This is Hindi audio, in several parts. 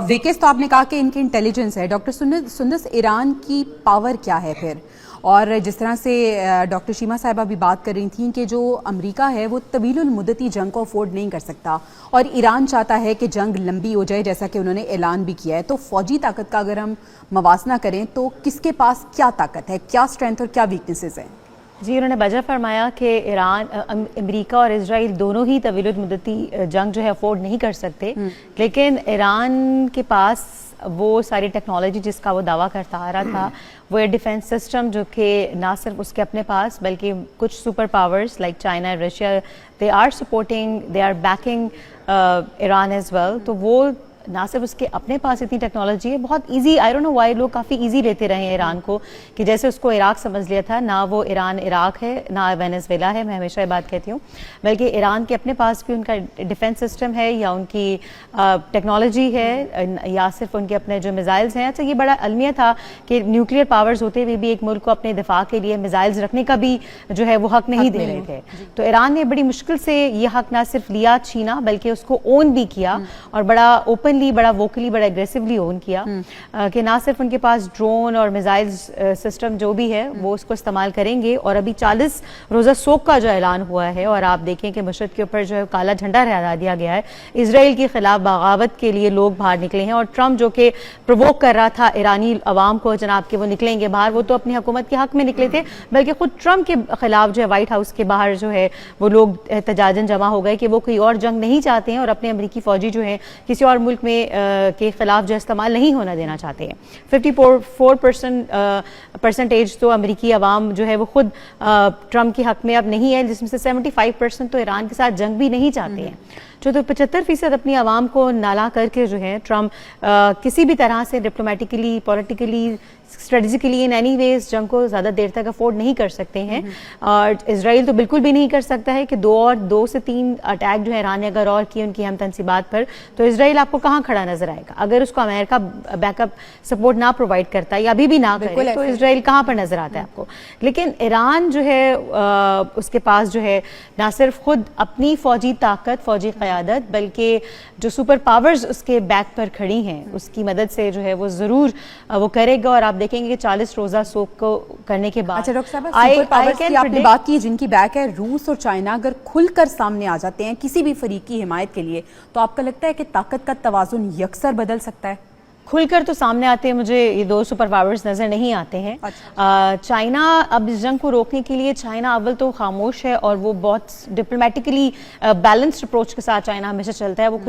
विकेस तो आपने कहा कि इनकी इंटेलिजेंस है। डॉक्टर सुंदस, ईरान की पावर क्या है फिर? और जिस तरह से डॉक्टर शीमा साहिबा भी बात कर रही थी कि जो अमेरिका है वो तवीलुल मुद्दती जंग को अफोर्ड नहीं कर सकता और ईरान चाहता है कि जंग लंबी हो जाए, जैसा कि उन्होंने ऐलान भी किया है। तो फौजी ताकत का अगर हम मवासना करें तो किसके पास क्या ताकत है, क्या स्ट्रेंथ और क्या वीकनेसेस हैं? जी, उन्होंने वजह फरमाया कि ईरान, अमेरिका और इजराइल दोनों ही तवीलुल मुद्दती जंग जो है अफोर्ड नहीं कर सकते, लेकिन ईरान के पास वो सारी टेक्नोलॉजी जिसका वो दावा करता आ रहा था, वो एयर डिफेंस सिस्टम जो कि ना सिर्फ उसके अपने पास बल्कि कुछ super powers like China, Russia, they are supporting, they are backing Iran as well. तो वो ना सिर्फ उसके अपने पास इतनी टेक्नोलॉजी है, बहुत easy, I don't know why लोग काफ़ी इजी लेते रहे हैं ईरान को, कि जैसे उसको इराक समझ लिया था। ना वो ईरान इराक है, ना वेनेजुएला है, मैं हमेशा ये बात कहती हूँ, बल्कि ईरान के अपने पास भी उनका डिफेंस सिस्टम है या उनकी टेक्नोलॉजी है या सिर्फ उनके अपने जो मिसाइल्स हैं। अच्छा, ये बड़ा अलमिया था कि न्यूक्लियर पावर्स होते हुए भी एक मुल्क को अपने दिफा के लिए मिसाइल्स रखने का भी जो है वो हक नहीं दे रहे थे। तो ईरान ने बड़ी मुश्किल से ये हक ना सिर्फ लिया, छीना, बल्कि उसको ओन भी किया और बड़ा ओपन, बड़ा वोकली, बड़ा एग्रेसिवली ओन किया कि ना सिर्फ उनके पास ड्रोन और मिसाइल्स सिस्टम जो भी है वो उसको इस्तेमाल करेंगे। और अभी 40 रोज़ा सोक का जो ऐलान हुआ है, और आप देखें कि मशहद के ऊपर जो है काला झंडा लहरा दिया गया है, इसराइल के खिलाफ बगावत के लिए लोग बाहर निकले हैं। और ट्रंप जो कि प्रोवोक कर रहा था ईरानी अवाम को जनाब के वो निकलेंगे बाहर, वो तो अपनी हुकूमत के हक में निकले थे, बल्कि खुद ट्रंप के खिलाफ जो है व्हाइट हाउस के बाहर जो है वो लोग एहतजाजन जमा हो गए कि वो कोई और जंग नहीं चाहते हैं और अपने अमरीकी फौजी जो है किसी और मुल्क में के खिलाफ जो इस्तेमाल नहीं होना देना चाहते हैं। 54% तो अमरीकी अवाम जो है वो खुद ट्रंप के हक में अब नहीं है, जिसमें से 75% तो ईरान के साथ जंग भी नहीं चाहते हैं। जो तो 75% अपनी आवाम को नाला करके जो है ट्रंप किसी भी तरह से diplomatically, politically, strategically in any ways जंग को ज़्यादा देर तक अफोर्ड नहीं कर सकते हैं। और इसराइल तो बिल्कुल भी नहीं कर सकता है कि 2 से 3 अटैक जो है ईरान ने अगर और किए उनकी हम तनसीबात पर, तो इसराइल आपको कहाँ खड़ा नजर आएगा? अगर उसको अमेरिका बैकअप सपोर्ट ना प्रोवाइड करता या अभी भी ना करे तो इसराइल कहाँ पर नजर आता है आपको? लेकिन ईरान जो है उसके पास जो है ना सिर्फ खुद अपनी फौजी ताकत, फौजी क़यादत, बल्कि जो सुपर पावर्स उसके बैक पर खड़ी हैं उसकी मदद से जो है वो ज़रूर वो करेगा। और आप देखेंगे कि 40 रोज़ा सोक को करने के बाद, अच्छा डॉक्टर साहब, सुपर पावर्स की आपने बात की जिनकी बैक है, रूस और चाइना अगर खुलकर सामने आ जाते हैं किसी भी फरीक की हिमायत के लिए, तो आपको लगता है कि ताकत का तवाज़ुन यकसर बदल सकता है? खुलकर तो सामने आते हैं, मुझे ये 2 सुपर पावर्स नजर नहीं आते हैं। अच्छा। चाइना अब इस जंग को रोकने के लिए, चाइना अव्वल तो खामोश है और वो बहुत डिप्लोमेटिकली बैलेंस्ड अप्रोच के साथ चाइना हमेशा चलता है। वो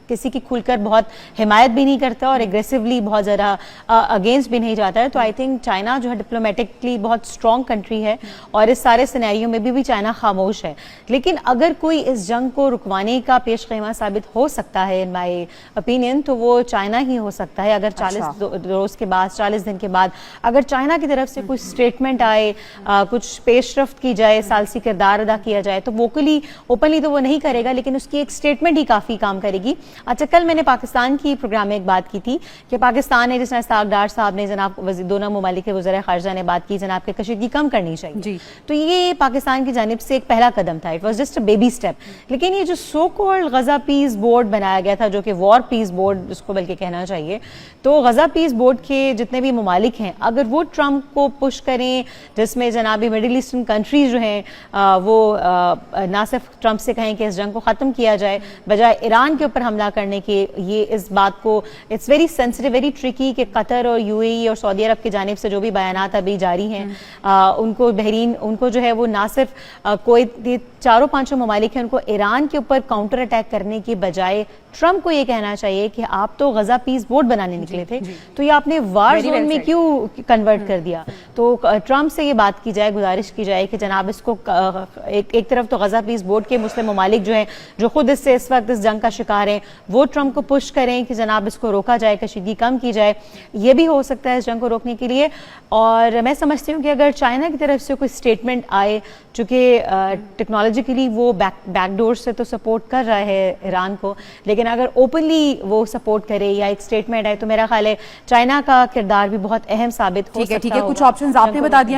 किसी की खुलकर बहुत हिमायत भी नहीं करता और एग्रेसिवली बहुत ज़्यादा अगेंस्ट भी नहीं जाता है। तो आई थिंक चाइना जो है डिप्लोमेटिकली बहुत स्ट्रॉन्ग कंट्री है और इस सारे सिनेरियो में भी चाइना खामोश है। लेकिन अगर कोई इस जंग को रुकवाने का पेश ख़ैमा साबित हो सकता है इन माई ओपिनियन, तो वो चाइना ही हो सकता है। अगर 40 रोज के बाद, 40 दिन के बाद अगर चाइना की तरफ से कुछ स्टेटमेंट आए, कुछ पेशरफ्त की जाए, सालसी किरदार अदा किया जाए, तो वोकली ओपनली तो वो नहीं करेगा, लेकिन उसकी एक स्टेटमेंट ही काफ़ी काम करेगी। अच्छा, कल मैंने पाकिस्तान की प्रोग्राम में एक बात की थी कि पाकिस्तान ने, जिस इस्ताक डार साहब ने, जनाब दोनों ममालिक के वज़ीर ख़ारिजा ने बात की जनाब के कशीदगी कम करनी चाहिए, तो ये पाकिस्तान की जानिब से एक पहला कदम था। It was just a baby step. लेकिन ये जो सो कॉल्ड गजा पीस बोर्ड बनाया गया था, जो कि वॉर पीस बोर्ड उसको बल्कि कहना चाहिए, तो गजा पीस बोर्ड के जितने भी ममालिक हैं, अगर वो ट्रंप को पुश करें, जिसमें जनाबी मिडिल ईस्टर्न कंट्रीज जो हैं वो ना सिर्फ ट्रंप से कहें कि इस जंग को ख़त्म किया जाए बजाय ईरान के ऊपर हमला करने के, ये इस बात को, it's very sensitive, very tricky कि कतर और यूएई और सऊदी अरब की जानिब से जो भी बयानात अभी जारी हैं, उनको बहरीन, उनको जो है वो ना सिर्फ कोई 4-5 ममालिक हैं, उनको ईरान के ऊपर काउंटर अटैक करने की बजाय ट्रंप को ये कहना चाहिए कि आप तो गजा पीस बोर्ड बनाने निकले थे, तो ये आपने वार जोन में क्यों कन्वर्ट कर दिया? तो ट्रंप से ये बात की जाए, गुजारिश की जाए कि जनाब इसको एक तरफ तो गजा पीस बोर्ड के मुस्लिम ममालिक जो हैं, जो खुद इससे इस वक्त इस जंग का शिकार हैं, वो ट्रंप को पुश करें कि जनाब इसको रोका जाए, कशीदगी कम की जाए। ये भी हो सकता है इस जंग को रोकने के लिए। और मैं समझती हूँ कि अगर चाइना की तरफ से कोई स्टेटमेंट आए, चूँकि टेक्नोलॉजिकली वो बैकडोर से तो सपोर्ट कर रहा है ईरान को, लेकिन अगर ओपनली वो सपोर्ट करे या एक स्टेटमेंट आए, तो मेरा ख्याल है चाइना का किरदार भी बहुत अहम साबित हो सकता है। ठीक है, कुछ ऑप्शंस आपने बता दिया।